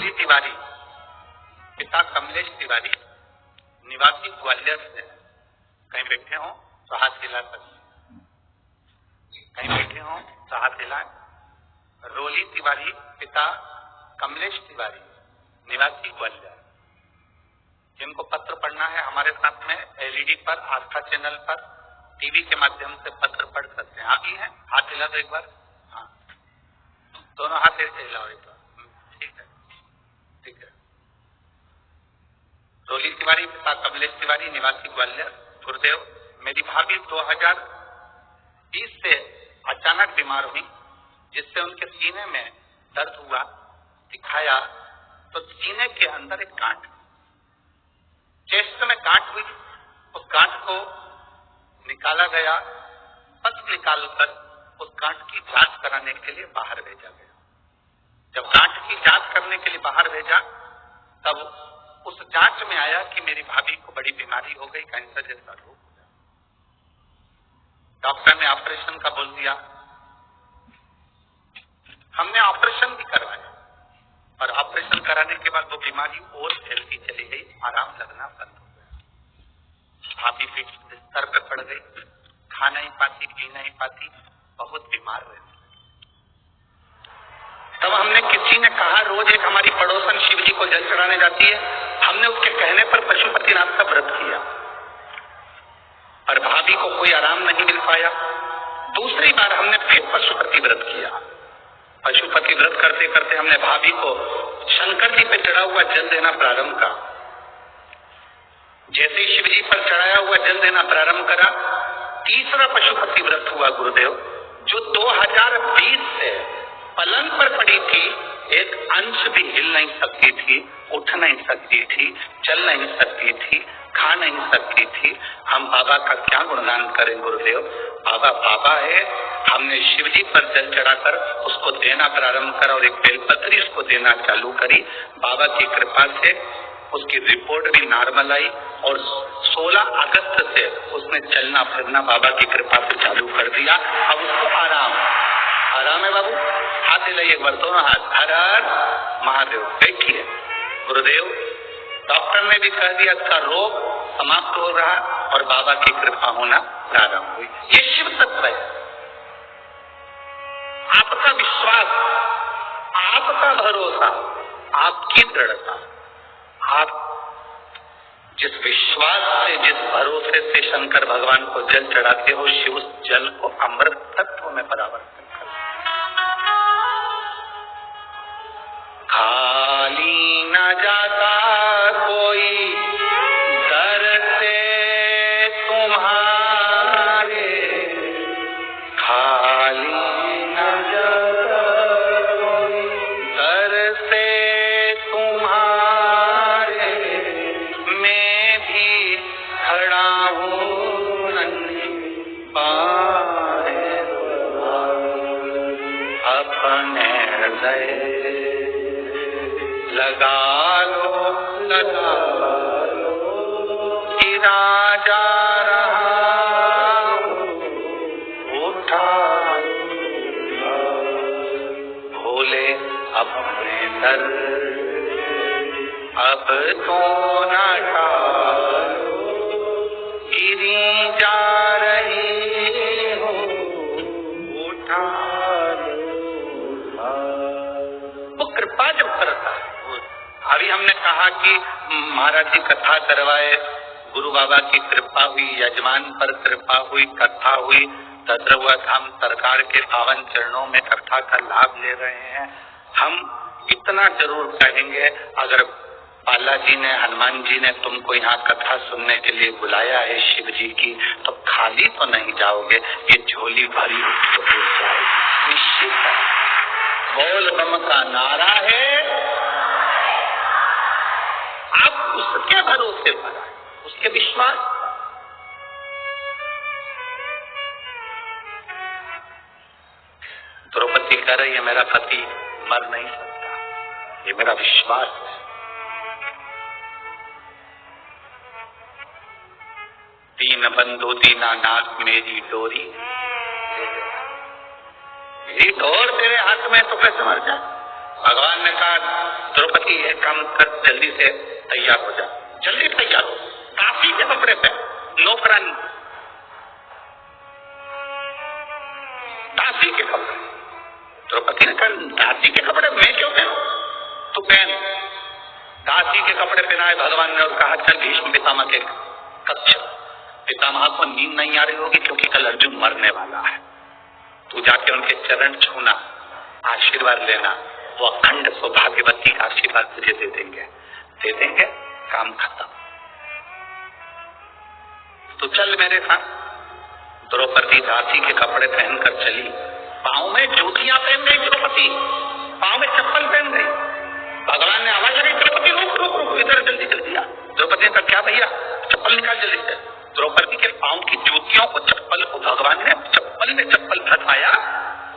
रोली तिवारी, पिता कमलेश तिवारी, निवासी ग्वालियर से। कहीं बैठे हो तो हाथ हिला सकते, कहीं बैठे हो तो हाथ हिलाएं। रोली तिवारी, पिता कमलेश तिवारी, निवासी ग्वालियर। जिनको पत्र पढ़ना है हमारे साथ में एलईडी पर, आस्था चैनल पर, टीवी के माध्यम से पत्र पढ़ सकते हैं। आप ही हैं, हाथ हिला दो एक बार। हाँ, दोनों हाथ ऐसे हिलाओ एक बार। ठीक है, ठीक है। रोली तिवारी, पिता कमलेश तिवारी, निवासी ग्वालियर। गुरुदेव, मेरी भाभी 2020 से अचानक बीमार हुई, जिससे उनके सीने में दर्द हुआ। दिखाया तो सीने के अंदर एक गांठ, चेस्ट में गांठ हुई। उस गांठ को निकाला गया, पथ निकालकर उस गांठ की जांच कराने के लिए बाहर भेजा गया। जब गांठ की जांच करने के लिए बाहर भेजा, तब उस जांच में आया कि मेरी भाभी को बड़ी बीमारी हो गई, कैंसर जैसा रोग हो गया। डॉक्टर ने ऑपरेशन का बोल दिया। हमने ऑपरेशन भी करवाया, और ऑपरेशन कराने के बाद वो बीमारी और फैलती चली गई, आराम लगना बंद हो गया। भाभी बिस्तर पे पड़ गई, खा नहीं पाती, पी नहीं पाती, बहुत बीमार रहती। तब हमने, किसी ने कहा, रोज एक हमारी पड़ोसन शिव जी को जल चढ़ाने जाती है, हमने उसके कहने पर पशुपतिनाथ का व्रत किया, पर भाभी को कोई आराम नहीं मिल पाया। दूसरी बार हमने फिर पशुपति व्रत किया। पशुपति व्रत करते करते हमने भाभी को शंकर जी पे चढ़ा हुआ जल देना प्रारंभ करा। जैसे ही शिव जी पर चढ़ाया हुआ जल देना प्रारंभ करा, तीसरा पशुपति व्रत हुआ गुरुदेव, जो 2020 से पलंग पर पड़ी थी, एक अंश भी हिल नहीं सकती थी, उठ नहीं सकती थी, चल नहीं सकती थी, खा नहीं सकती थी। हम बाबा का क्या गुणगान करें गुरुदेव। बाबा बाबा है। हमने शिव जी पर जल चढ़ाकर उसको देना प्रारंभ करा, और एक बेलपत्री उसको देना चालू करी। बाबा की कृपा से उसकी रिपोर्ट भी नॉर्मल आई, और 16 अगस्त से उसने चलना फिरना बाबा की कृपा से चालू कर दिया। अब उसको आराम है बाबू। हाथ हिलाइए एक बार, दोनों हाथ। हर हर महादेव। देखिए गुरुदेव, डॉक्टर ने भी कह दिया इसका रोग समाप्त हो रहा, और बाबा की कृपा होना प्रारंभ हुई। ये शिव तत्व है। आपका विश्वास, आपका भरोसा, आपकी दृढ़ता, आप जिस विश्वास से, जिस भरोसे से शंकर भगवान को जल चढ़ाते हो, शिव उस जल को अमृत तत्व में परिवर्तित कर। खाली न जाता कोई दर से तुम्हारे, खाली न जाता कोई दर से तुम्हारे, मैं भी खड़ा हूँ नन्ही बाहें अपने हृदय लगा लो, गिरा जा रहा उठा भोले अपने दर, अब तो न टालो, गिरी जा रही हो, उठा वो कृपा जब करता है। अभी हमने कहा कि महाराज जी कथा करवाए, गुरु बाबा की कृपा हुई, यजमान पर कृपा हुई, कथा हुई, दद्रवा धाम सरकार के पावन चरणों में कथा का लाभ ले रहे हैं। हम इतना जरूर कहेंगे, अगर बालाजी ने, हनुमान जी ने तुमको यहाँ कथा सुनने के लिए बुलाया है शिव जी की, तो खाली तो नहीं जाओगे, ये झोली भरी तो हो जाएगी निश्चित है। बोल बम का नारा है, आप उसके भरोसे पर आए, उसके विश्वास। द्रौपदी कह रही है मेरा पति मर नहीं सकता, ये मेरा विश्वास है। दीन बंधु दीनानाथ मेरी डोरी, मेरी डोर तेरे हाथ में तो कैसे मर जाए। भगवान ने कहा द्रौपदी एक काम कर, जल्दी से तैयार हो जा, जल्दी तैयार हो, दासी के कपड़े पे, नौकरानी, दासी के कपड़े। द्रौपदी ने कहा दासी के कपड़े मैं क्यों पहनूं, तू पहन। दासी के कपड़े पहनाए भगवान ने और कहा चल भीष्म पितामह के कक्ष। पितामह को नींद नहीं आ रही होगी क्योंकि कल अर्जुन मरने वाला है, तू जाके उनके चरण छूना, आशीर्वाद लेना, वो अखंड सौभाग्यवती का आशीर्वाद तुझे दे देंगे, काम खत्म। तो चल मेरे साथ। द्रौपदी दासी के कपड़े पहनकर चली, पांव में जूतियां पहन गई द्रौपदी, पांव में चप्पल पहन गई। भगवान ने आवाज लगाई द्रौपदी रुक रुक रुक, इधर जल्दी जल्दी आ। द्रौपदी ने कहा क्या भैया, चप्पल निकाल जल्दी से। द्रौपदी के पांव की जूतियों को, चप्पल को भगवान ने चप्पल में चप्पल फंसाया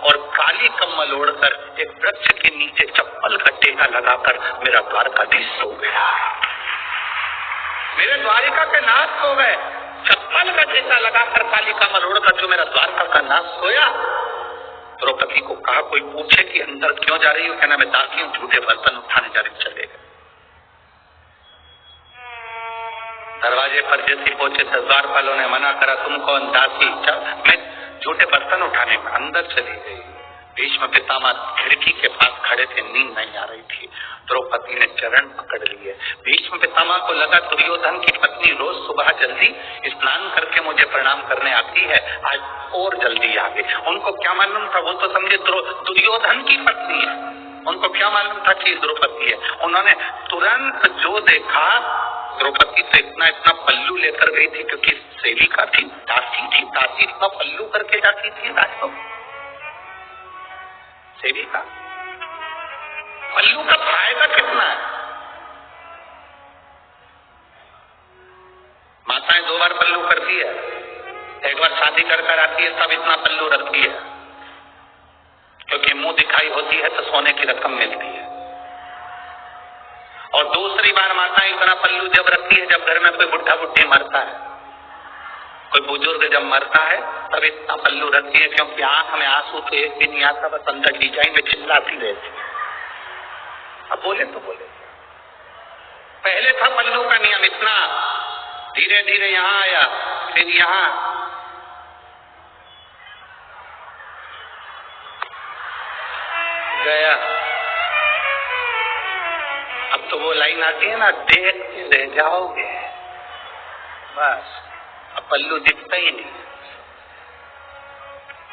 और काली कम्बल ओढ़कर एक वृक्ष के नीचे चप्पल का टेका लगाकर मेरा द्वारकाधीश सो गया, मेरे द्वारिका के नाथ सो गए। चप्पल का टेका लगाकर काली कम्बल ओढ़कर जो मेरा द्वारका का नाथ सोया। द्रौपदी को कहा कोई पूछे कि अंदर क्यों जा रही हो, कहना मैं दासी हूं, झूठे बर्तन उठाने जा रही, चले गए। दरवाजे पर जैसे पहुंचे तो द्वारपालों ने मना करा, तुम कौन, दासी, मैं झूठे बर्तन उठाने में। अंदर चली गई। भीष्म पितामह खिड़की के पास खड़े थे, नींद नहीं आ रही थी। द्रौपदी ने चरण पकड़ लिए। भीष्म पितामह को लगा दुर्योधन की पत्नी रोज सुबह जल्दी स्नान करके मुझे प्रणाम करने आती है, आज और जल्दी आ गई। उनको क्या मालूम था, वो तो समझे दुर्योधन की पत्नी है, उनको क्या मालूम था कि द्रौपदी है। उन्होंने तुरंत जो देखा, द्रौपदी से इतना पल्लू लेकर गई थी क्योंकि सेविका थी, दासी थी, दासी इतना पल्लू करके जाती थी राजभोग, सेविका। पल्लू का फायदा कितना है, माताएं 2 बार पल्लू करती है, एक बार शादी कर आती है तब इतना पल्लू रखती है क्योंकि मुंह दिखाई होती है तो सोने की रकम मिलती है, और दूसरी बार माताएं इतना पल्लू जब रखती है जब घर में कोई बुढ़ा बुढ़ी मरता है, कोई बुजुर्ग जब मरता है तब इतना पल्लू रखती है क्योंकि आंख में आंसू तो एक भी नहीं आता, बस अंदर डिजाइन में चिल्लाती रहती। अब बोले तो बोले, पहले था पल्लू का नियम इतना, धीरे धीरे यहाँ आया, फिर यहाँ, गया। अब तो वो लाइन आती है ना, देख के रह जाओगे, बस अब पल्लू दिखता ही नहीं,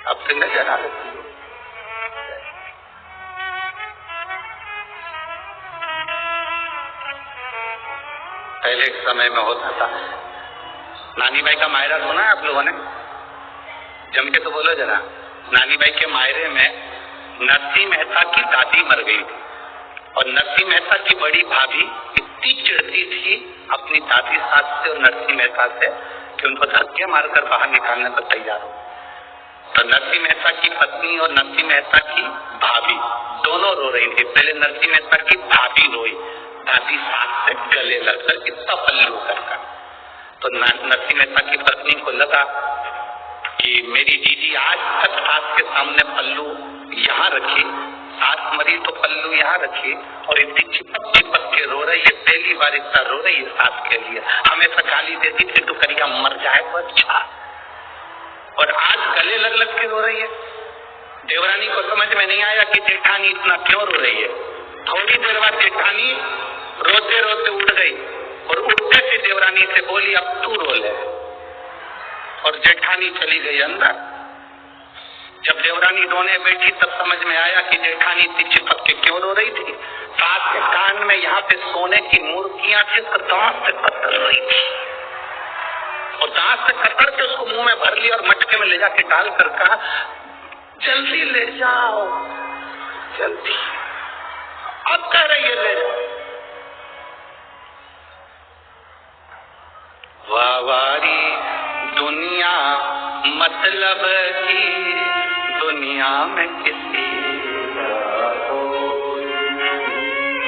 अब तो नजर आ रही। पहले एक समय में होता था, नानी बाई का मायरा सुना है आप लोगों ने, जम के तो बोलो जरा। नानी बाई के मायरे में नरसिंह मेहता की दादी मर गई थी और नरसिंह मेहता की बड़ी भाभी इतनी चिढ़ती थी अपनी दादी सास से और नरसिंह मेहता से कि उनको धक्के मारकर बाहर निकालने को तैयार हो। तो नरसिंह मेहता की पत्नी और नरसिंह मेहता की भाभी दोनों रो रही थी। पहले नरसिंह मेहता की भाभी रोई, दादी सास से गले लगकर इतना पल्लू करकर। तो नरसिंह मेहता की पत्नी को लगा कि मेरी दीदी आज तक सास के सामने पल्लू यहाँ रखी, सास मरी तो पल्लू यहाँ रखी, और इतनी चिपक चिपक के रो रही है, पहली बार इतना रो रही है सास के लिए। हमेशा गाली देती थी तो करिया मर जाए तो अच्छा, और आज गले लग लग के रो रही है। देवरानी को समझ में नहीं आया कि जेठानी इतना क्यों रो रही है। थोड़ी देर बाद जेठानी रोते रोते उठ गई और उठते से देवरानी से बोली अब तू रो ले, और जेठानी चली गई अंदर। जब देवरानी रोने बैठी तब समझ में आया कि जेठानी इतनी चिपक के क्यों रो रही थी। सास के कान में यहाँ पे सोने की मूर्तियां थी, तो दांत से कतर रही थी, और दांत से कतर के उसको मुंह में भर लिया और मटके में ले जाके डाल कर कहा जल्दी ले जाओ, जल्दी। अब कह रही है ले जाओ। वावारी दुनिया मतलब की दुनिया में किसी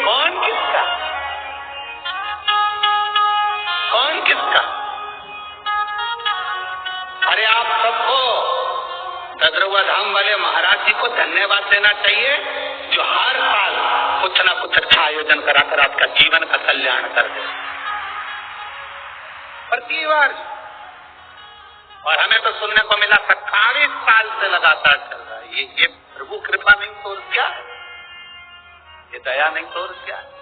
कौन किसका, कौन किसका। अरे आप सबको ददरुआ धाम वाले महाराज जी को धन्यवाद देना चाहिए जो हर साल कुछ ना कुछ अच्छा आयोजन कराकर आपका जीवन का कल्याण कर दे प्रति वर्ष। और हमें तो सुनने को मिला 27 साल से लगातार चल रहा है। ये प्रभु कृपा नहीं तो और क्या है? ये दया नहीं तो और क्या है?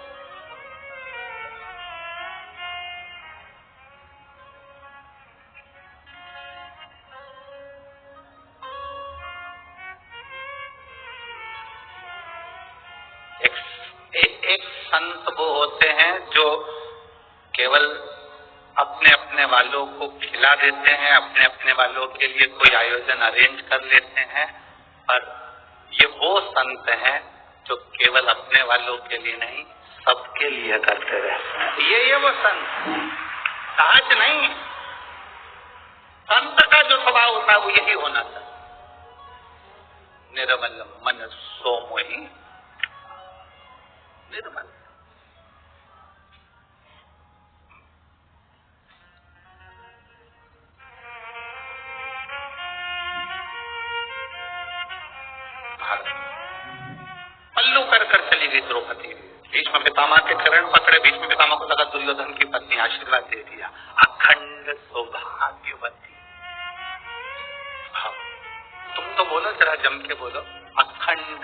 एक संत वो होते हैं जो केवल अपने अपने वालों को खिला देते हैं, अपने अपने वालों के लिए कोई आयोजन अरेंज कर लेते हैं, पर ये वो संत हैं जो केवल अपने वालों के लिए नहीं सबके लिए करते रहते हैं। ये वो संत सहज नहीं। संत का जो स्वभाव होता है वो यही होना चाहिए। निर्मल मन सोमोहि निर्मल। पल्लू कर चली गई द्रौपदी। भीष्म पितामह के चरण पकड़े। भीष्म पितामह को लगा दुर्योधन की पत्नी, आशीर्वाद दे दिया। अखंड सौभाग्यवती। तुम तो बोलो, जरा जम के बोलो, अखंड।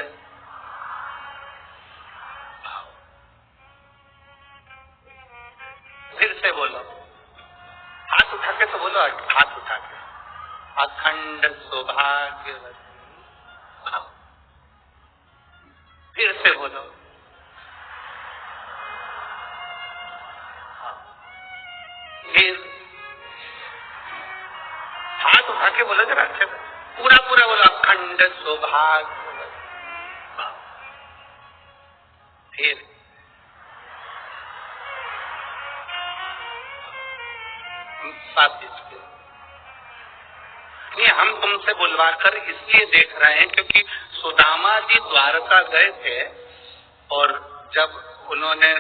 फिर से बोलो, हाथ उठा के तो बोलो, हाथ उठा के। अखंड सौभाग्यवती। फिर से बोलो। फिर हाथ उठा के बोलो जरा अच्छे से, पूरा पूरा बोलो, अखंड सौभाग्यवती। फिर हम तुमसे बुलवा कर इसलिए देख रहे हैं क्योंकि सुदामा जी द्वारका गए थे और जब उन्होंने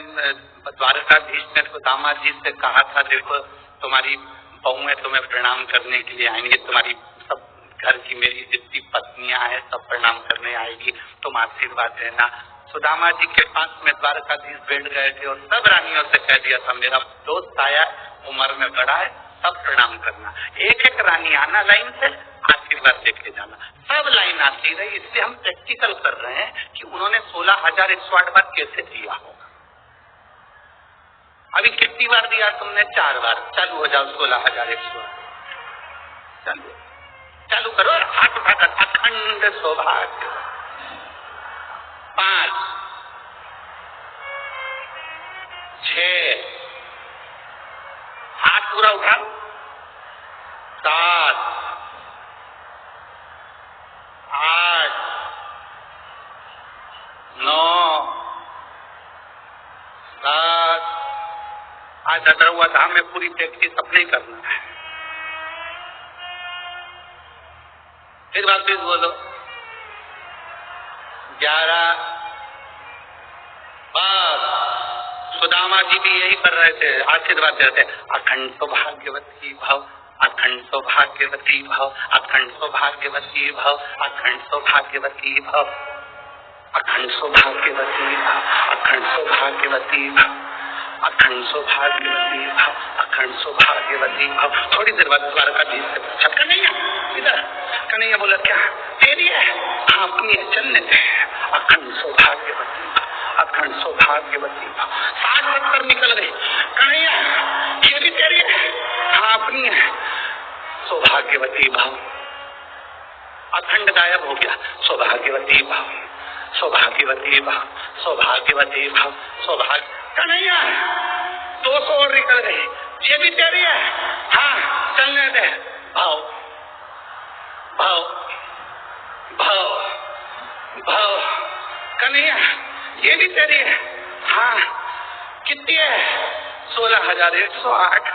द्वारकाधीश ने सुदामा जी से कहा था, देखो तुम्हारी बहुएं तुम्हें प्रणाम करने के लिए आएंगे, तुम्हारी सब घर की मेरी जितनी पत्नियां हैं सब प्रणाम करने आएगी, तुम आशीर्वाद देना। सुदामा जी के पास में द्वारकाधीश बैठ गए थे और सब रानियों से कह दिया था, मेरा दोस्त आया, उम्र में बड़ा है, सब प्रणाम करना। एक एक रानी आना लाइन से, आशीर्वाद देके जाना। सब लाइन आती रही। इसलिए हम प्रैक्टिकल कर रहे हैं कि उन्होंने 16,108 बार कैसे दिया होगा। अभी कितनी बार दिया तुमने? 4 बार। चालू हो जाओ 16,108। चालू करो, हाथ उठाकर। अखंड सौभाग्य। 5 6 हाथ पूरा उठाओ। 7 8 9 10। आज अदरवा धाम में पूरी प्रैक्टिस अपने करना है। फिर वापिस बोलो। 11 बस। सुदामा जी भी यही कर रहे थे, आशीर्वाद देते, अखंड सौभाग्यवती भव, अखंड सौभाग्यवती भव, अखंड सौभाग्यवती भव, अखंड सौभाग्यवती भव, अखंड सौभाग्यवती भव, अखंड सौभाग्यवती भव, अखंड सौभाग्यवती भव, अखंड सौभाग्यवती भव। थोड़ी देर बाद द्वारकाधीश से पूछा, कन्हैया इधर। कन्हैया बोला, क्या तेरी है? हाँ अपनी है, चलने दे। अखंड सौभाग्यवती भव, अखंड सौभाग्यवती भव। 60-70 निकल गए। कन्हैया ये भी तेरी है? हाँ अपनी है। सौभाग्यवती भव। अखंड गायब हो गया। सौभाग्यवती भव, सौभाग्यवती भव, सौभाग्यवती भव, सौभाग्य। कन्हैया 200 और निकल गए। ये भी तेरी है? हाँ चलने दे। भाव भाव भाव भाव। कन्हैया ये भी तेरी है? हाँ कितनी है? 16,108।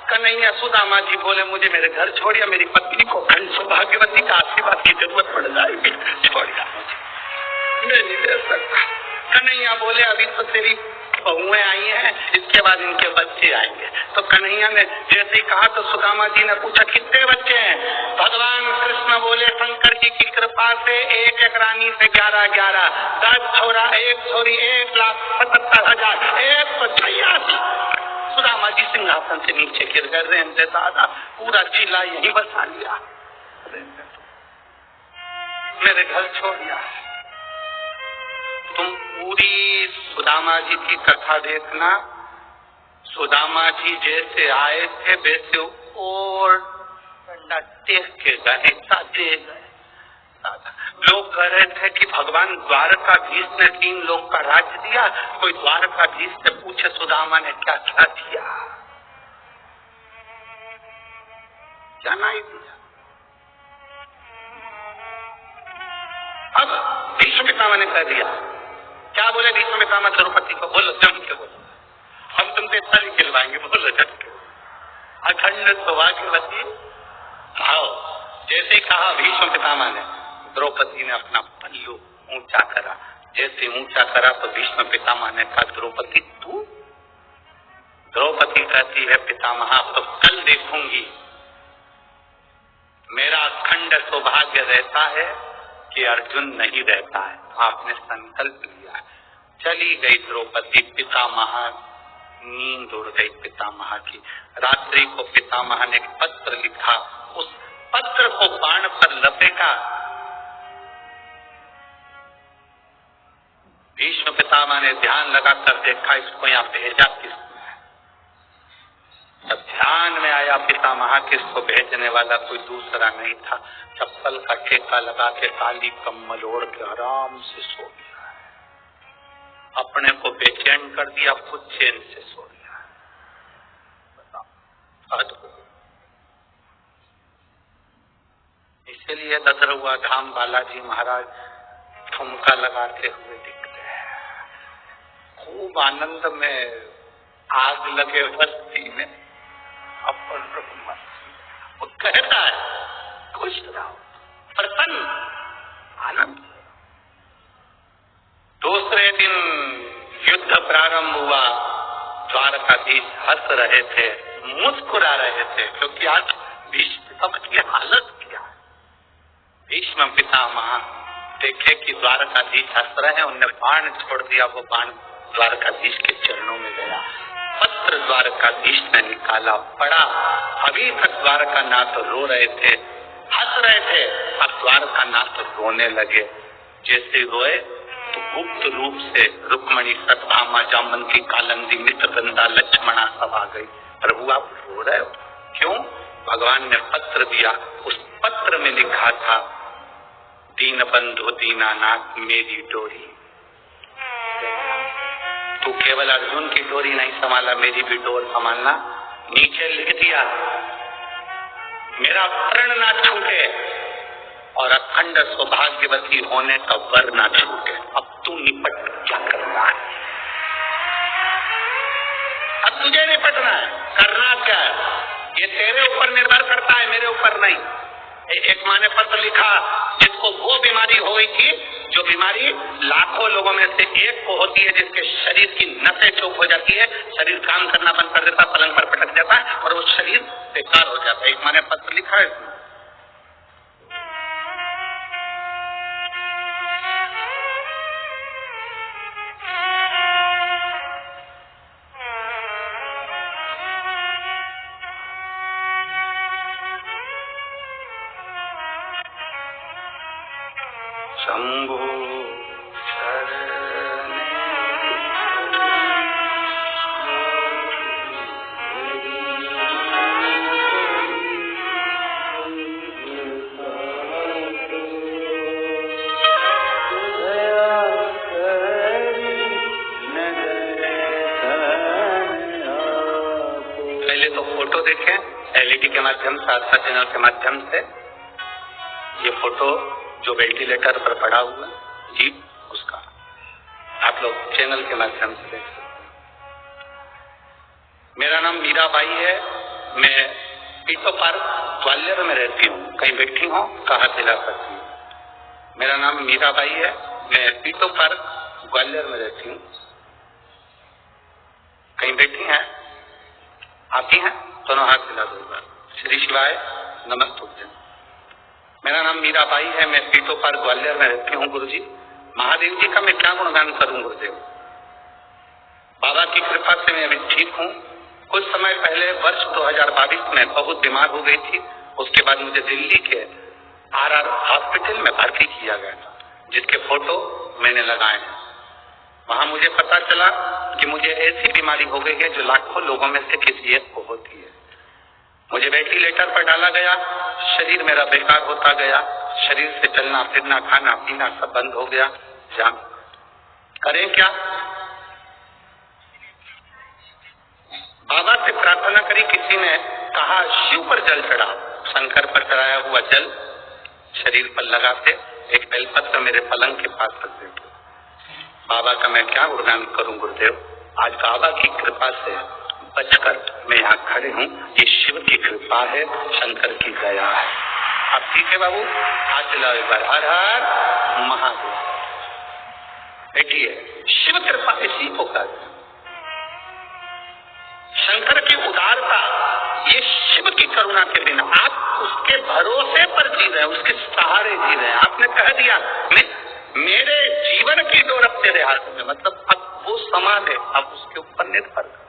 कन्हैया सुदामा जी बोले, मुझे मेरे घर छोड़िया, मेरी पत्नी को अखंड सौभाग्यवती का आशीर्वाद की जरूरत पड़ जाएगी, छोड़िया, मैं नहीं दे सकता। कन्हैया बोले, अभी तो तेरी बहुएं आई हैं, इसके बाद इनके बच्चे आएंगे। तो कन्हैया ने जैसे ही कहा तो सुदामा जी ने पूछा कितने बच्चे हैं? भगवान कृष्ण बोले शंकर जी की कृपा से एक एक रानी से 11-11, 10 छोरा, 1 छोरी, 1,77,000, 186। सुदामा जी सिंहासन से नीचे गिर गए। रहने दादा पूरा जिला यहीं बसा लिया, मेरे घर छोड़ दिया। तुम पूरी सुदामा जी की कथा देखना। सुदामा जी जैसे आए थे वैसे और डंडा टेक के गए, दे गए। लोग कह रहे थे कि भगवान द्वारकाधीश ने 3 लोग का राज्य दिया, कोई द्वारकाधीश से पूछे सुदामा ने क्या क्या दिया, क्या नहीं दिया। अब भीष्म पितामह ने कह दिया, क्या बोले भीष्म पितामह द्रौपदी को? बोलो जम के बोलो, हम तुमसे थाली खिलवाएंगे, बोलो जम के। अखंड सौभाग्यवती भाव जैसे ही कहा भीष्म पितामह ने, द्रौपदी ने अपना पल्लू ऊंचा करा। जैसे ऊंचा करा तो भीष्म पितामह ने कहा, द्रौपदी तू? द्रौपदी कहती है, पितामह तो कल देखूंगी। मेरा अखंड सौभाग्य रहता है कि अर्जुन नहीं रहता है। आपने संकल्प लिया। चली गई द्रौपदी। पितामह नींद उड़ गई पितामह की। रात्रि को पितामह ने एक पत्र लिखा, उस पत्र को बाण पर लपेटा। भीष्म पितामह ने ध्यान लगाकर देखा, इसको यहाँ भेजा किसने? तब ध्यान में आया पितामह कि इसको भेजने वाला कोई दूसरा नहीं था। चप्पल का ठेका लगा के काली कम्बल ओढ़ के आराम से सो गया है। अपने को बेचैन कर दिया, खुद चैन से सो गया। बताओ, इसलिए ददरुआ धाम बालाजी महाराज ठुमका लगाते हुए दिखते हैं। खूब आनंद में आग लगे बस्ती में अपन वो कहता है खुश रहो, प्रसन्न, आनंद। दूसरे दिन युद्ध प्रारंभ हुआ। द्वारकाधीश हंस रहे थे, मुस्कुरा रहे थे, क्योंकि आज भीष्म की हालत क्या है। भीष्म पितामह देखे कि द्वारकाधीश हंस रहे हैं, उन्होंने बाण छोड़ दिया। वो बाण द्वारकाधीश के चरणों में गया। पत्र द्वारकाधीश ने निकाला, पढ़ा। अभी तक द्वारकानाथ रो रहे थे, हंस रहे थे, अब द्वारकानाथ रोने लगे। जैसे रोए तो गुप्त रूप से रुक्मणी, सत्यभामा, जामवंती, कालिंदी, मित्रगंधा, लक्ष्मणा सब आ गई। प्रभु आप रो रहे हो क्यों? भगवान ने पत्र दिया। उस पत्र में लिखा था, दीन बंधु दीनानाथ मेरी डोरी। तू केवल अर्जुन की डोरी नहीं संभाला, मेरी भी डोर संभालना। नीचे लिख दिया, मेरा प्रण ना छूटे और अखंड सौभाग्यवती होने का वर ना छूटे। अब तू निपट, क्या करना है? अब तुझे निपटना है, करना क्या है ये तेरे ऊपर निर्भर करता है, मेरे ऊपर नहीं। एक माँ ने पत्र लिखा, जिसको वो बीमारी हो गई थी जो बीमारी लाखों लोगों में से एक को होती है, जिसके शरीर की नसें चौक हो जाती है, शरीर काम करना बंद कर देता, पलंग पर पटक जाता है और वो शरीर बेकार हो जाता है। एक माँ ने पत्र लिखा है इसमें। शंभो पहले तो फोटो देखें एलईडी के माध्यम से, आस्था चैनल के माध्यम से। ये फोटो जो वेंटिलेटर पर पड़ा हुआ जी, उसका आप लोग चैनल के माध्यम से देख सकते हैं। मेरा नाम मीराबाई है, मैं पीटो पार्क ग्वालियर में रहती हूँ। कहीं बैठी हूँ, कहा दिला सकती हूँ। मेरा नाम मीराबाई है, मैं पीटो पार्क ग्वालियर में रहती हूँ। कहीं बैठी हैं? आती हैं? दोनों हाथ हिला दो बार। श्री शिवाय नमस्तुभ्यं। मेरा नाम मीराबाई है, मैं पीटो पार ग्वालियर में रहती हूँ गुरुजी। महादेव जी का मैं क्या गुणगान करूं गुरुदेव। बाबा की कृपा से मैं अभी ठीक हूँ। कुछ समय पहले वर्ष 2022 में बहुत बीमार हो गई थी। उसके बाद मुझे दिल्ली के RR हॉस्पिटल में भर्ती किया गया था, जिसके फोटो मैंने लगाए हैं। वहां मुझे पता चला कि मुझे ऐसी बीमारी हो गई है जो लाखों लोगों में से किसी एक को होती है। मुझे वेंटिलेटर पर डाला गया, शरीर मेरा बेकार होता गया, शरीर से चलना फिरना खाना पीना सब बंद हो गया। जान करें क्या? बाबा से प्रार्थना करी। किसी ने कहा शिव पर जल चढ़ा। शंकर पर चढ़ाया हुआ जल शरीर पर लगाते एक बेलपत्र मेरे पलंग के पास रख देते। बाबा का मैं क्या गुणगान करूं गुरुदेव। आज बाबा की कृपा से बचकर मैं यहाँ खड़े हूँ। ये शिव की कृपा है, शंकर की दया है। अब ठीक है बाबू, हाथ चलाओ एक बार। हर हर महादेव। देखिए शिव कृपा इसी को कहते हैं। शंकर की उदारता, ये शिव की करुणा के बिना आप उसके भरोसे पर जी रहे हैं, उसके सहारे जी रहे हैं। आपने कह दिया मेरे जीवन की डोर अब तेरे हाथ में, मतलब अब वो समान है, अब उसके ऊपर निर्भर कर।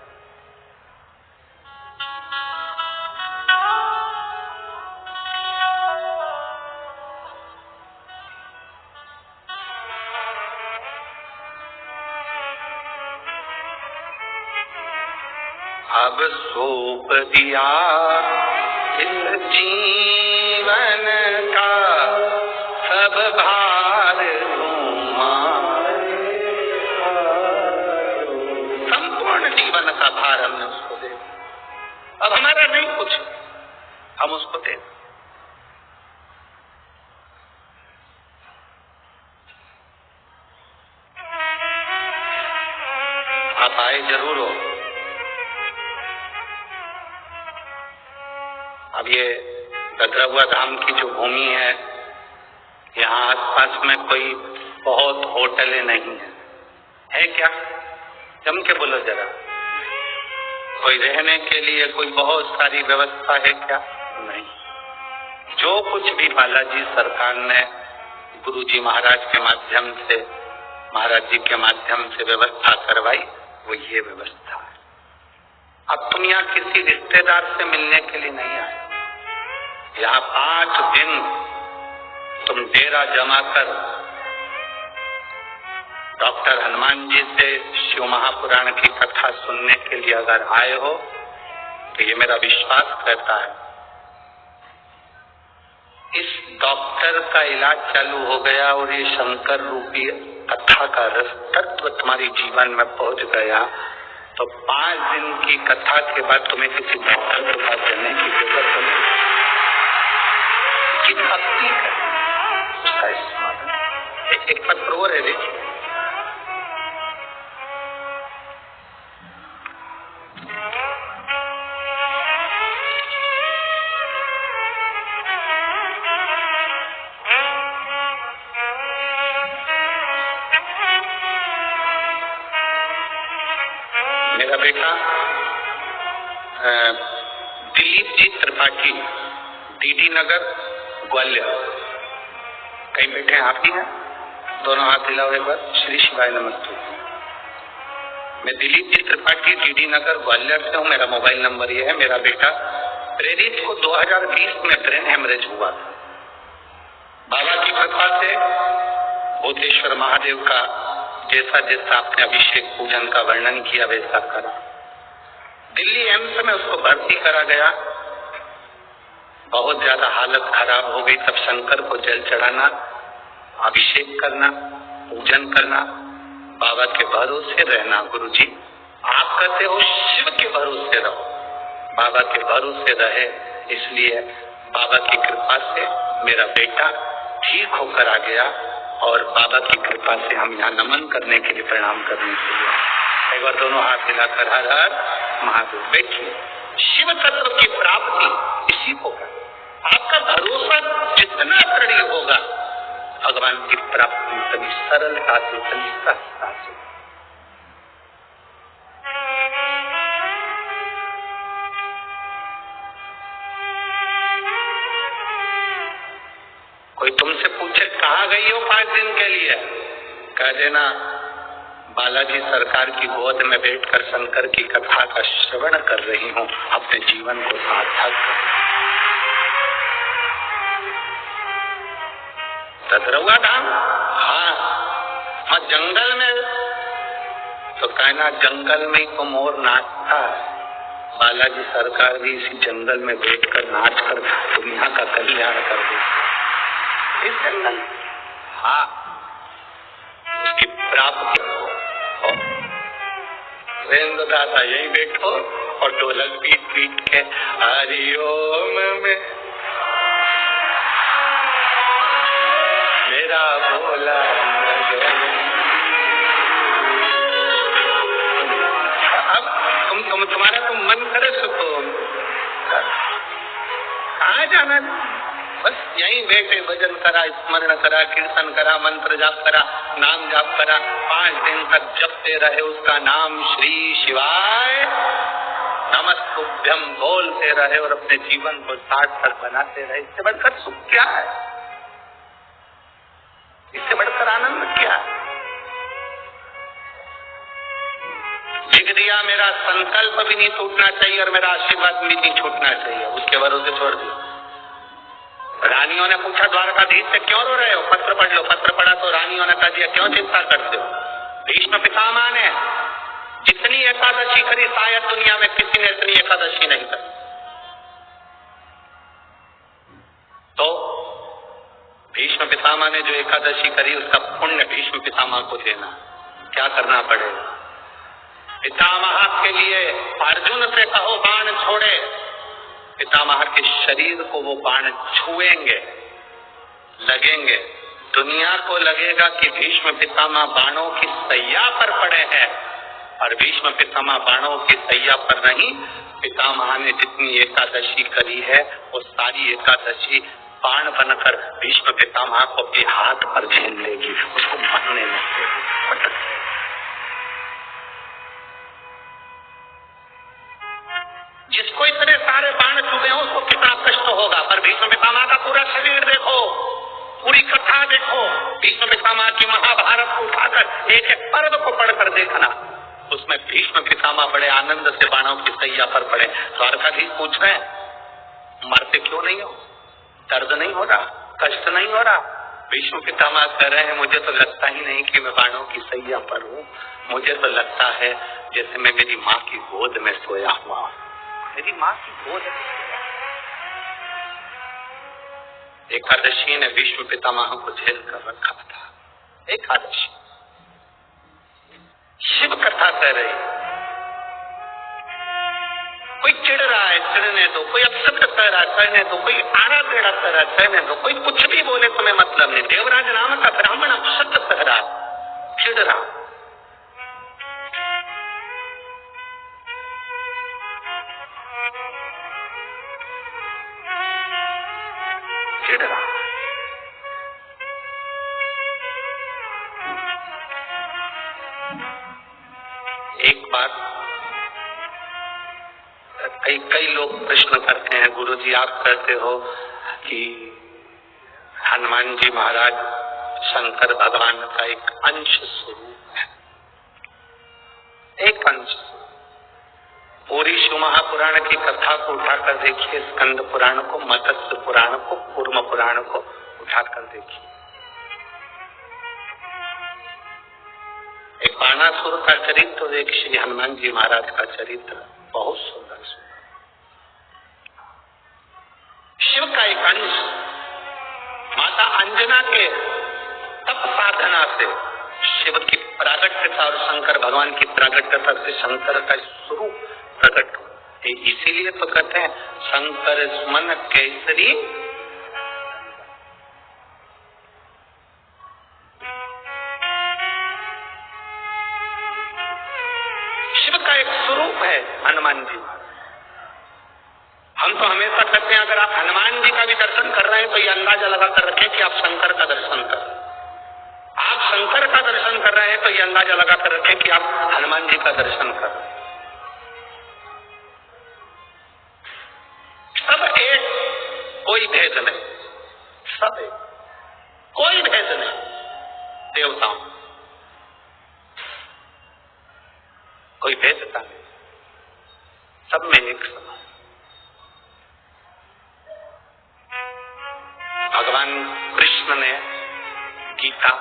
अब सौंप दिया इस जीवन का सब भार संपूर्ण जीवन का भार हमने उसको दे। अब हमारा नहीं कुछ, हम उसको दे। आप आए जरूर हो। अब ये गदरवा धाम की जो भूमि है, यहाँ आसपास में कोई बहुत होटलें नहीं है क्या? जम के बोलो जरा। कोई रहने के लिए कोई बहुत सारी व्यवस्था है क्या? नहीं। जो कुछ भी बालाजी सरकार ने गुरुजी महाराज के माध्यम से, महाराज जी के माध्यम से व्यवस्था करवाई, वो ये व्यवस्था है। अब तुम यहाँ किसी रिश्तेदार से मिलने के लिए नहीं आए। यहाँ 5 दिन तुम डेरा जमा कर डॉक्टर हनुमान जी से शिव महापुराण की कथा सुनने के लिए अगर आए हो, तो ये मेरा विश्वास कहता है इस डॉक्टर का इलाज चालू हो गया और ये शंकर रूपी कथा का रस तत्व तुम्हारे जीवन में पहुंच गया, तो 5 दिन की कथा के बाद तुम्हें किसी डॉक्टर के पास जाने की जरूरत नहीं। भक्ति है उसका स्मरण। एक पत्र और है, देखिए मेरा बेटा दिलीप जी त्रिपाठी, DD नगर ग्वालियर। कहीं बैठे हैं? आप ही हैं? दोनों हाथ हिलाओ एक बार। श्री शिवाय नमस्ते। मैं दिलीप जी त्रिपाठी, DD नगर ग्वालियर से हूँ। मेरा मोबाइल नंबर ये है। मेरा बेटा प्रेरित को 2020 में ब्रेन हेमरेज हुआ था। बाबा की कृपा से भूतेश्वर महादेव का जैसा जैसा आपने अभिषेक पूजन का वर्णन किया वैसा करा। दिल्ली एम्स में उसको भर्ती करा गया। बहुत ज्यादा हालत खराब हो गई। तब शंकर को जल चढ़ाना, अभिषेक करना, पूजन करना, बाबा के भरोसे रहना। गुरुजी आप कहते हो शिव के भरोसे रहो, बाबा के भरोसे रहे। इसलिए बाबा की कृपा से मेरा बेटा ठीक होकर आ गया और बाबा की कृपा से हम यहाँ नमन करने के लिए, प्रणाम करने के लिए एक बार दोनों हाथ हिलाकर हर हर महादेव। बैठिए। शिव तत्व की प्राप्ति इसी को है। आपका भरोसा जितना दृढ़ होगा, भगवान की प्राप्ति उतनी सरलता से, उतनी सहजता से। कह देना बालाजी सरकार की गोद में बैठकर शंकर की कथा का श्रवण कर रही हूँ, अपने जीवन को सार्थक तदरुआ धाम। हाँ, मैं जंगल में तो कहना जंगल में तो मोर नाचता है, बालाजी सरकार भी इसी जंगल में बैठकर नाच कर दुनिया का कल्याण कर देते इस जंगल। हाँ, उसकी प्राप्ति हो। वेंद्र दादा यही बैठो और ढोलक पीट पीट के हरिओम में मेरा भोला अब तुम्हारा तो मन करे सुखो, कहाँ जाना, बस यहीं बैठे भजन करा, स्मरण करा, कीर्तन करा, मंत्र जाप करा, नाम जाप करा, 5 दिन तक जपते रहे उसका नाम श्री शिवाय नमस्तुभ्यम बोलते रहे और अपने जीवन को सार्थक बनाते रहे। इससे बढ़कर सुख क्या है, इससे बढ़कर आनंद क्या है। लिख दिया मेरा संकल्प भी नहीं टूटना चाहिए और मेरा आशीर्वाद भी नहीं छूटना चाहिए, उसके भरोसे छोड़ दिया। रानियों ने पूछा द्वारकाधीश से क्यों रो रहे हो, पत्र पढ़ लो। पत्र पढ़ा तो रानियों ने कह दिया क्यों चिंता करते हो, भीष्म पितामह ने जितनी एकादशी करी शायद दुनिया में किसी ने इतनी एकादशी नहीं करी। तो भीष्म पितामह ने जो एकादशी करी उसका पुण्य भीष्म पितामह को देना। क्या करना पड़ेगा, पितामह के लिए अर्जुन से कहो बाण छोड़े, पितामह के शरीर को वो बाण छुएंगे, लगेंगे। दुनिया को लगेगा कि भीष्म पितामह बाणों की सैया पर पड़े हैं और भीष्म पितामह बाणों की सैया पर नहीं। पितामह ने जितनी एकादशी करी है वो सारी एकादशी बाण बनकर भीष्म पितामह को अपने हाथ पर झेल लेगी, उसको बनने लगेगी। जिसको इतने सारे बाण चुभे हो उसको कितना कष्ट होगा, पर भीष्म पितामह का पूरा शरीर देखो, पूरी कथा देखो, भीष्म पितामह की महाभारत को उठाकर एक एक पर्व को पढ़कर देखना, उसमें भीष्म पितामह बड़े आनंद से बाणों की सैया पर पड़े। द्वारकाधीश पूछ रहे हैं मरते क्यों नहीं हो, दर्द नहीं हो रहा, कष्ट नहीं हो रहा। भीष्म पितामह कह रहे हैं मुझे तो लगता ही नहीं कि मैं बाणों की सैया पर हूँ, मुझे तो लगता है जैसे मैं मेरी माँ की गोद में सोया हुआ हूँ, मेरी माँ की गोद में। एकादशी ने भीष्म पितामह को झेल कर रखा था। एकादशी शिव कथा कह रही, कोई चिढ़ रहा है चिढ़ने दो, कोई अपशब्द कह रहा है कहने दो, कोई आड़ा टेढ़ा कह रहा है कहने दो, कोई कुछ भी बोले तुम्हें मतलब नहीं। देवराज नाम का ब्राह्मण अपशब्द कह रहा, चिढ़ रहा, चिढ़ रहा। एक बात कई लोग प्रश्न करते हैं, गुरुजी आप कहते हो कि हनुमान जी महाराज शंकर भगवान का एक अंश स्वरूप है, एक अंश। पूरी शिव महापुराण की कथा को उठाकर देखिए, स्कंद पुराण को, मत्स्य पुराण को, कूर्म पुराण को उठाकर देखिए। एक बाणासुर का चरित्र और एक श्री हनुमान जी महाराज का चरित्र बहुत सुंदर सुंदर। शिव का एक अंश माता अंजना के तप साधना से शिव की प्रागट्यता और शंकर भगवान की प्रागट्यता से शंकर का स्वरूप प्रकट हुआ। इसीलिए तो कहते हैं शंकर सुमन केसरी। शिव का एक स्वरूप है हनुमान जी। हम तो हमेशा कहते हैं अगर आप हनुमान जी का भी दर्शन कर रहे हैं तो ये अंदाजा लगाकर रखें कि आप शंकर का दर्शन कर रहे हैं। आप शंकर का दर्शन कर रहे हैं तो ये अंदाजा लगाकर रखें कि आप हनुमान जी का दर्शन कर रहे हैं। सब एक, कोई भेद नहीं, सब एक, कोई भेद नहीं। देवताओं कोई भेदता नहीं, सब में एक समान। भगवान कृष्ण ने गीता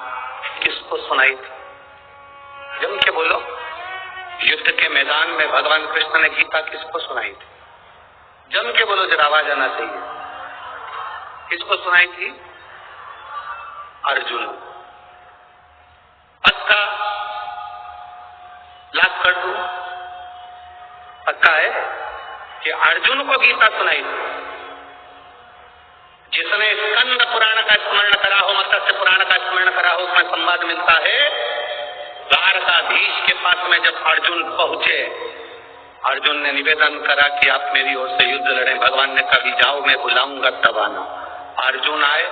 किसको सुनाई थी? जम के बोलो, युद्ध के मैदान में भगवान कृष्ण ने गीता किसको सुनाई थी? जम के बोलो, जरा आवाज आना चाहिए। किसको सुनाई थी? अर्जुन। पक्का लाख कर दूं, पक्का है कि अर्जुन को गीता सुनाई थी। जिसने स्कंद पुराण का स्मरण करा हो, मत्स्य पुराण का स्मरण करा हो, उसमें संवाद मिलता है द्वारकाधीश के पास में जब अर्जुन पहुंचे, अर्जुन ने निवेदन करा कि आप मेरी ओर से युद्ध लड़े। भगवान ने कभी जाओ, मैं बुलाऊंगा तब आना। अर्जुन आए,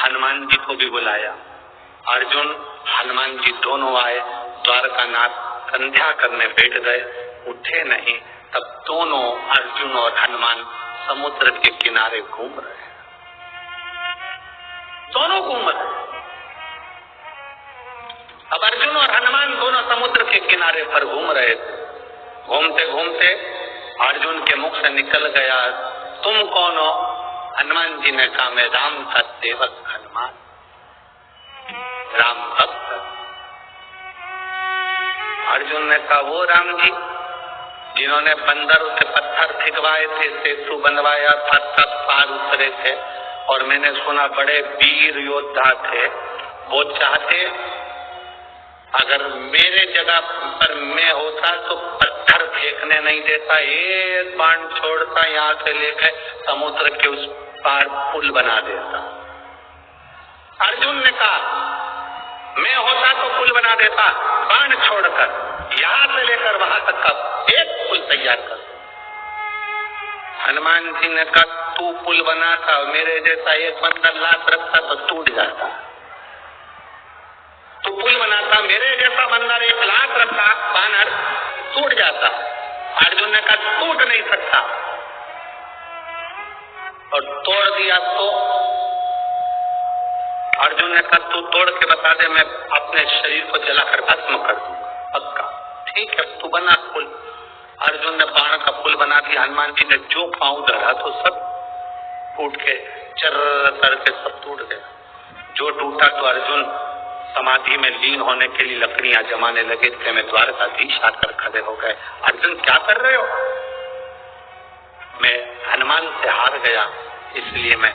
हनुमान जी को भी बुलाया। अर्जुन हनुमान जी दोनों आए, द्वारकानाथ संध्या करने बैठ गए, उठे नहीं। तब दोनों अर्जुन और हनुमान समुद्र के किनारे घूम रहे हैं, दोनों घूम रहे। अब अर्जुन और हनुमान दोनों समुद्र के किनारे पर घूम रहे थे। घूमते घूमते अर्जुन के मुख से निकल गया, तुम कौन हो? हनुमान जी ने कहा, मैं राम का सेवक हनुमान, राम भक्त। अर्जुन ने कहा, वो राम जी जिन्होंने बंदर से पत्थर फिगवाए थे, सेतु बनवाया था, तब पार उतरे थे, और मैंने सुना बड़े वीर योद्धा थे। वो चाहते अगर मेरे जगह पर मैं होता तो पत्थर फेंकने नहीं देता, एक बाण छोड़ता, यहाँ से लेकर समुद्र के उस पार पुल बना देता। अर्जुन ने कहा, मैं होता तो पुल बना देता, बाण छोड़कर यहाँ से लेकर वहां तक का एक पुल तैयार कर। हनुमान जी ने कहा, तू पुल बनाता, मेरे जैसा एक बंदर लात रखता तो टूट जाता। तू पुल बनाता, मेरे जैसा बंदर एक लात रखता, बानर टूट जाता। अर्जुन ने कहा, टूट नहीं सकता, और तोड़ दिया तो? अर्जुन ने कहा, तू तोड़ के बता दे, मैं अपने शरीर को जलाकर भस्म कर दूंगा। पक्का? ठीक है, तू बना पुल। अर्जुन ने बाण का पुल बना दिया। हनुमान जी ने जो पांव धरा तो सब टूट के चर्र करके सब टूट गया। जो टूटा तो अर्जुन समाधि में लीन होने के लिए लकड़ियां जमाने लगे थे। मैं द्वारकाधीश आकर खड़े हो गए। अर्जुन क्या कर रहे हो? मैं हनुमान से हार गया, इसलिए मैं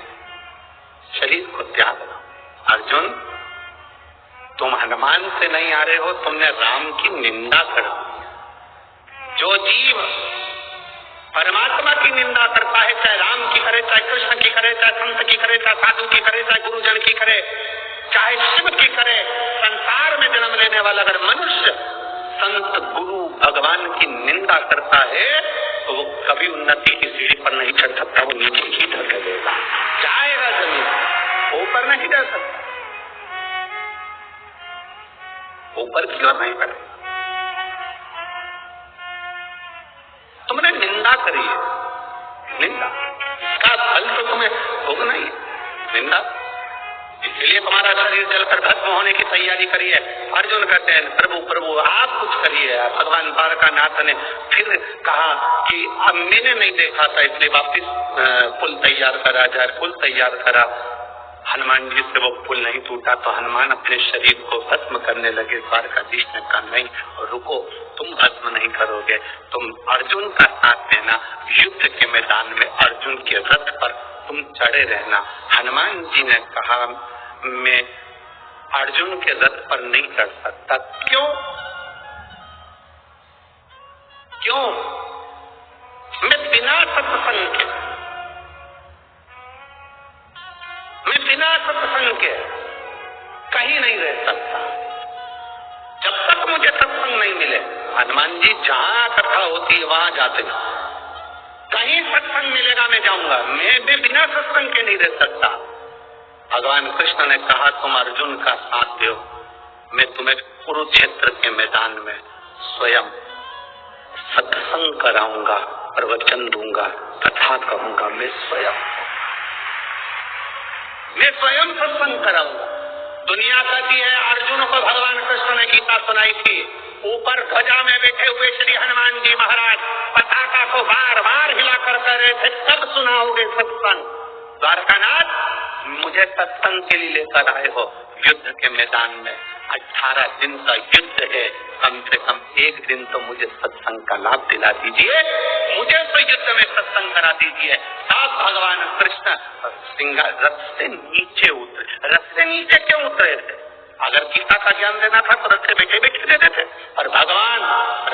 शरीर को त्याग रहा। अर्जुन, तुम हनुमान से नहीं आ रहे हो, तुमने राम की निंदा कर दी। जो जीव परमात्मा की निंदा करता है, चाहे राम की करे, चाहे कृष्ण की करे, चाहे संत की करे, चाहे साधु की करे, चाहे गुरुजन की करे, चाहे शिव की करे, संसार में जन्म लेने वाला अगर मनुष्य संत गुरु भगवान की निंदा करता है तो वो कभी उन्नति की सीढ़ी पर नहीं चढ़ सकता, वो नीचे ही धकेलेगा, जाएगा जमीन, ऊपर नहीं जा सकता, ऊपर की ओर नहीं बढ़ेगा। तुमने निंदा करी है, निंदा इसका फल तो तुम्हें भोगना ही है। निंदा इसलिए तुम्हारा शरीर जलकर भस्म होने की तैयारी करी है। अर्जुन कहते हैं, प्रभु प्रभु आप कुछ करिए। भगवान द्वारकानाथ ने फिर कहा कि अब मैंने नहीं देखा था, इसलिए वापिस पुल तैयार करा जाए। पुल तैयार करा, हनुमान जी से वो पुल नहीं टूटा तो हनुमान अपने शरीर को भस्म करने लगे। द्वारकाधीश ने कहा, नहीं रुको, तुम भस्म नहीं करोगे, तुम अर्जुन का साथ देना, युद्ध के मैदान में अर्जुन के रथ पर तुम चढ़े रहना। हनुमान जी ने कहा, मैं अर्जुन के रथ पर नहीं चढ़ सकता। क्यों? क्यों? मैं बिना सत्संग के, मैं बिना सत्संग के कहीं नहीं रह सकता। जब तक मुझे सत्संग नहीं मिले, हनुमान जी जहां कथा होती है वहां जाते हैं, कहीं सत्संग मिलेगा मैं जाऊंगा, मैं भी बिना सत्संग के नहीं रह सकता। भगवान कृष्ण ने कहा, तुम अर्जुन का साथ दो, मैं तुम्हें कुरुक्षेत्र के मैदान में स्वयं सत्संग कराऊंगा, प्रवचन दूंगा, कथा कहूंगा, मैं स्वयं सत्संग कराऊंगा। दुनिया कहती है अर्जुन को भगवान कृष्ण ने गीता सुनाई थी, ऊपर ध्वजा में बैठे हुए श्री हनुमान जी महाराज पताका को बार बार हिला कर रहे थे, सब सुनाओगे सत्संग। द्वारकानाथ, मुझे सत्संग के लिए लेकर आए हो, युद्ध के मैदान में 18 दिन का युद्ध है, कम से कम एक दिन तो मुझे सत्संग का लाभ दिला दीजिए, मुझे तो युद्ध में सत्संग करा दीजिए। साथ भगवान कृष्ण सिंहासन रथ से नीचे उतरे। रथ से नीचे क्यों उतरे थे? अगर गीता का ज्ञान देना था तो रथ से बैठे बैठे देते थे, और भगवान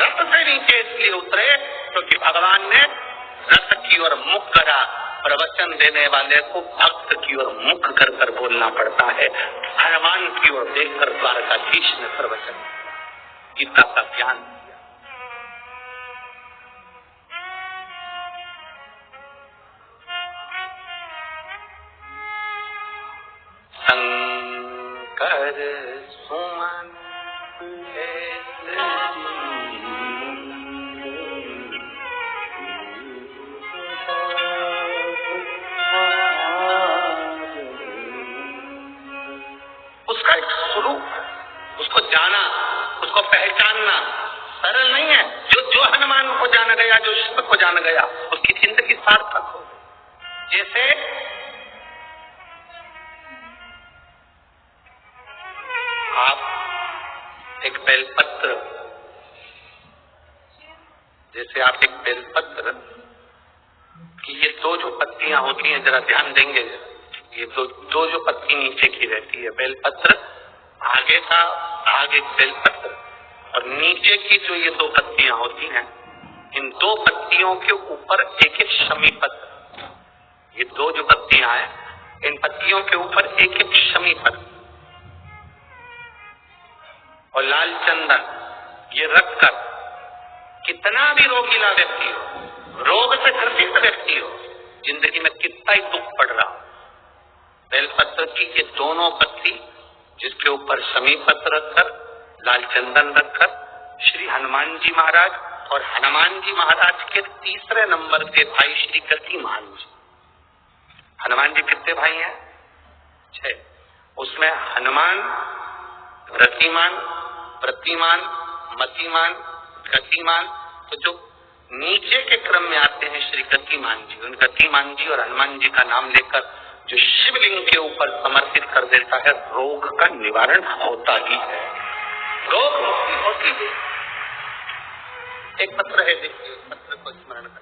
रथ से नीचे इसलिए उतरे क्योंकि भगवान ने रथ की ओर मुख करा। प्रवचन देने वाले को भक्त की ओर मुख कर कर बोलना पड़ता है। हनुमान की ओर देखकर द्वारकाधीश ने प्रवचन गीता का ज्ञान दिया। शंकर सुमन उसका एक स्वरूप, उसको जाना, उसको पहचानना सरल नहीं है। जो हनुमान को जान गया, जो शिव को जान गया, उसकी जिंदगी सार्थक हो। जैसे आप एक बेलपत्र, कि ये दो जो पत्तियां होती हैं, जरा ध्यान देंगे, ये दो जो पत्ती नीचे की रहती है, बेलपत्र आगे का भाग एक बेलपत्र, और नीचे की जो ये दो पत्तियां होती हैं, इन दो पत्तियों के ऊपर एक एक शमी पत्र। ये दो जो पत्तियां हैं, इन पत्तियों के ऊपर एक एक शमी पत्र और लाल चंदन, ये रखकर कितना भी रोगीला व्यक्ति हो, रोग से ग्रसित व्यक्ति हो, जिंदगी में कितना ही दुख पड़ रहा हो, बेलपत्र की ये दोनों पत्ती, जिसके ऊपर शमी पत्र रखकर, लाल चंदन रखकर, श्री हनुमान जी महाराज और हनुमान जी महाराज के तीसरे नंबर के भाई श्री गतिमान जी। हनुमान जी कितने भाई हैं? 6। उसमें हनुमान, रतिमान, प्रतिमान, मतिमान, गतिमान, तो जो नीचे के क्रम में आते हैं श्री गतिमान जी, उन गतिमान जी और हनुमान जी का नाम लेकर जो शिवलिंग के ऊपर समर्पित कर देता है, रोग का निवारण होता ही है, रोग मुक्ति होती है। एक पत्र है, देखिए उस पत्र को स्मरण करें।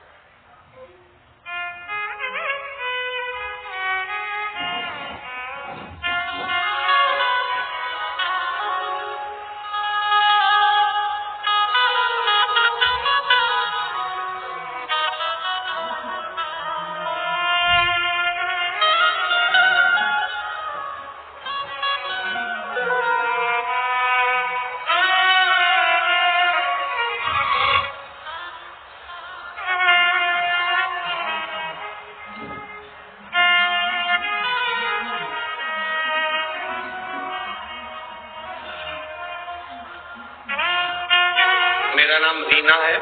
मेरा नाम रीना है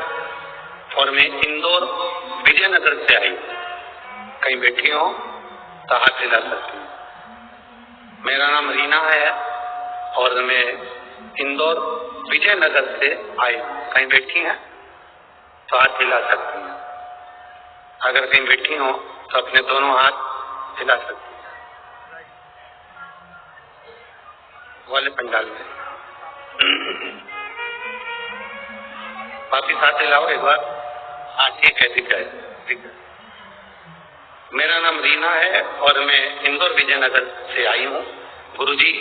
और मैं इंदौर विजयनगर से आई। कहीं बैठी हो तो हाथ हिला सकती हूँ। मेरा नाम रीना है और मैं इंदौर विजयनगर से आई। कहीं बैठी हैं तो हाथ हिला सकती हैं। अगर कहीं बैठी हो तो अपने दोनों हाथ हिला सकती हैं। वाले पंडाल में वापिस हाथ हिलाओ एक बार। हाँ ठीक है, ठीक है, ठीक है। मेरा नाम रीना है और मैं इंदौर विजयनगर से आई हूँ। गुरुजी,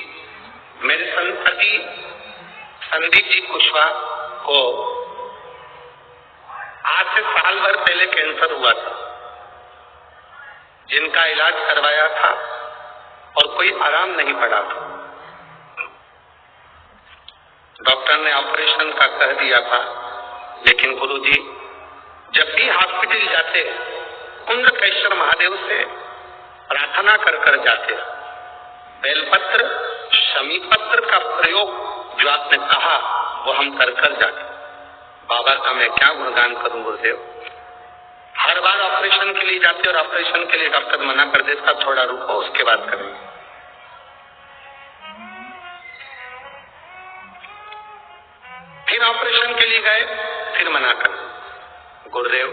मेरे संतति संदीप जी कुशवाहा को आज से साल भर पहले कैंसर हुआ था, जिनका इलाज करवाया था और कोई आराम नहीं पड़ा था। डॉक्टर ने ऑपरेशन का कह दिया था, लेकिन गुरुजी जब भी हॉस्पिटल जाते कुंडकेश्वर महादेव से प्रार्थना कर कर जाते। बेलपत्र, शमी पत्र का प्रयोग जो आपने कहा वो हम कर कर जाते। बाबा का मैं क्या गुणगान करूं गुरुदेव। हर बार ऑपरेशन के लिए जाते और ऑपरेशन के लिए डॉक्टर मना कर देता, थोड़ा रुको उसके बाद करेंगे। फिर ऑपरेशन के लिए गए, फिर मना कर। गुरुदेव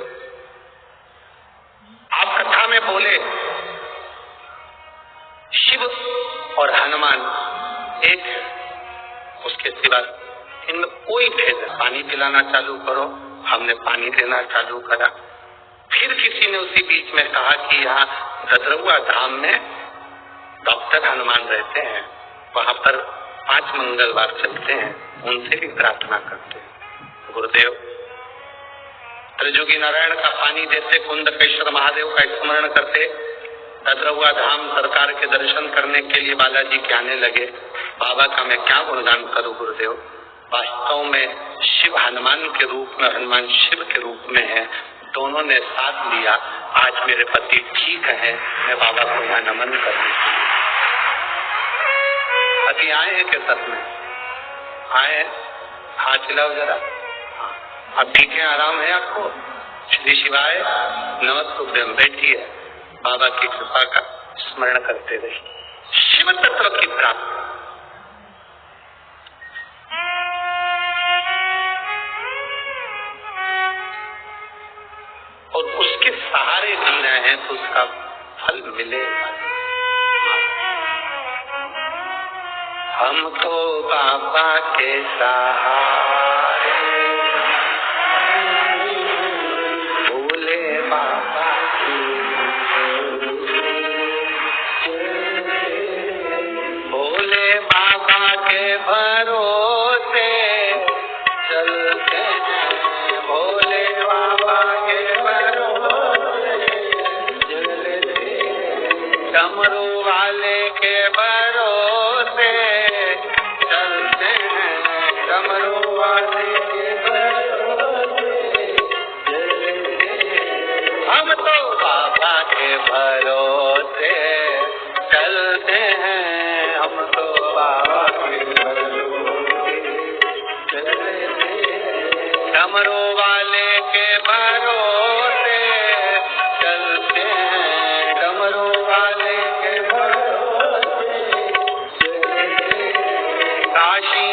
आप कथा में बोले शिव और हनुमान एक है, उसके सिवा इनमें कोई भेद है। पानी पिलाना चालू करो, हमने पानी देना चालू करा। फिर किसी ने उसी बीच में कहा कि यहाँ ददरुआ धाम में डॉक्टर हनुमान रहते हैं, वहां पर 5 मंगलवार चलते हैं, उनसे भी प्रार्थना करते हैं। गुरुदेव त्रिजुगी नारायण का पानी देते, कुंदकेश्वर महादेव का स्मरण करते, ददरुआ धाम सरकार के दर्शन करने के लिए बालाजी के आने लगे। बाबा का मैं क्या गुणगान करूं गुरुदेव, वास्तव में शिव हनुमान के रूप में, हनुमान शिव के रूप में है, दोनों ने साथ लिया। आज मेरे पति ठीक है, मैं बाबा को यहाँ नमन करने के लिए। पति आए हैं के सच में आए हैं, हाथ खिलाओ जरा। अब ठीक है, आराम है आपको? श्री शिवाय नमस्ते, बैठिए, बाबा की कृपा का स्मरण करते रहिए। शिव तत्व की प्राप्ति और उसके सहारे जी रहे हैं तो उसका फल मिलेगा। हम तो बाबा के सहारे, भोले बाबा की, भोले बाबा के भरोसे चलते हैं, भोले बाबा के भरोसे चलते, डमरू वाले के भरोसे चलते हैं, डमरू वाले के भरोसे चलते, हम तो बाबा के भरोसे चलते हैं, हम तो बाबा के भरोसे चलते, डमरू वाले के भरोसे चलते हैं, डमरू वाले के भरोसे चलते, काशी